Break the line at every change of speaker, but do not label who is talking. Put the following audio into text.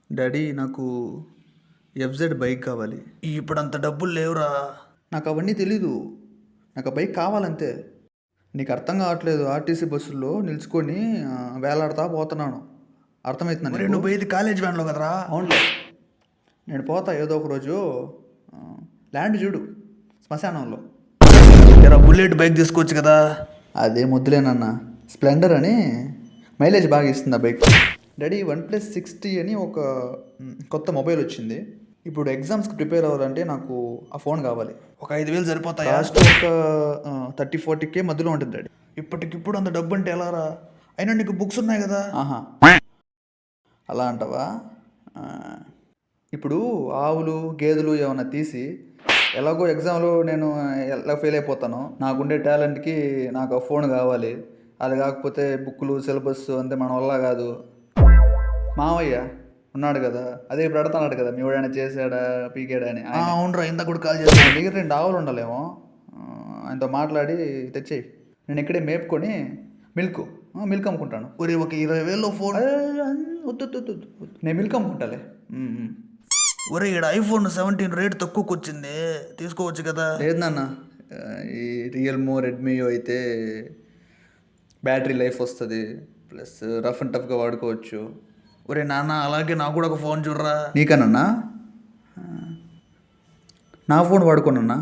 Daddy నాకు FZ bike కావాలి.
ఇప్పుడు అంత డబ్బులు లేవురా.
నాకు అవన్నీ తెలీదు. నాకు ఆ బైక్ కావాలంతే. నీకు అర్థం కావట్లేదు. ఆర్టీసీ బస్సుల్లో నిల్చుకొని వేలాడుతా పోతున్నాను. అర్థమవుతుందా
మరి
నీకు?
నువ్వు పోయేది కాలేజ్ వ్యాన్లో కదరా.
అవునులే, నేను పోతా ఏదో ఒక రోజు. ల్యాండ్ చూడు శ్మశానంలో.
ఎరా బుల్లెట్ బైక్ తీసుకోవచ్చు కదా.
అదే ముద్దులేనన్న. స్ప్లెండర్ అని మైలేజ్ బాగా ఇస్తుంది ఆ బైక్. డాడీ 1+60 అని ఒక కొత్త మొబైల్ వచ్చింది. ఇప్పుడు ఎగ్జామ్స్కి ప్రిపేర్ అవ్వాలంటే నాకు ఆ ఫోన్ కావాలి.
ఒక 5,000 సరిపోతాయా?
కాస్ట్ ఒక 30-40K మధ్యలో ఉంటుంది డాడీ.
ఇప్పటికిప్పుడు అంత డబ్బు అంటే ఎలారా? అయినా నీకు బుక్స్ ఉన్నాయి కదా.
ఆహా, అలా అంటావా? ఇప్పుడు ఆవులు గేదెలు ఏమైనా తీసి ఎలాగో ఎగ్జామ్లో నేను ఎలా ఫెయిల్ అయిపోతానో, నాకుండే టాలెంట్కి నాకు ఆ ఫోన్ కావాలి. అది కాకపోతే బుక్కులు సిలబస్ అంతే మన వల్ల కాదు. మావయ్య ఉన్నాడు కదా, అదే ఇప్పుడు అడుగుతున్నాడు కదా మీ వాడైనా చేశాడా పీకేడా అని.
అవునరా, ఇంత కూడా కాల్ చేస్తాను.
దగ్గర 2 ఆవులు ఉండాలేమో. ఆయనతో మాట్లాడి తెచ్చేయి. నేను ఇక్కడే మేపుకొని మిల్క్ అమ్ముకుంటాను.
ఒరే ఒక 20,000 ఫోన్.
వద్దు, నేను మిల్క్ అమ్ముకుంటాలే.
ఒరే ఇక్కడ ఐఫోన్ 17 రేట్ తక్కువకి వచ్చింది, తీసుకోవచ్చు కదా.
లేదు నాన్న, ఈ రియల్మో రెడ్మీయో అయితే బ్యాటరీ లైఫ్ వస్తుంది, ప్లస్ రఫ్ అండ్ టఫ్గా వాడుకోవచ్చు.
ఒరే నాన్న, అలాగే నాకు కూడా ఒక ఫోన్ చూడరా.
నీకనన్నా నా ఫోన్ వాడుకోనన్నా.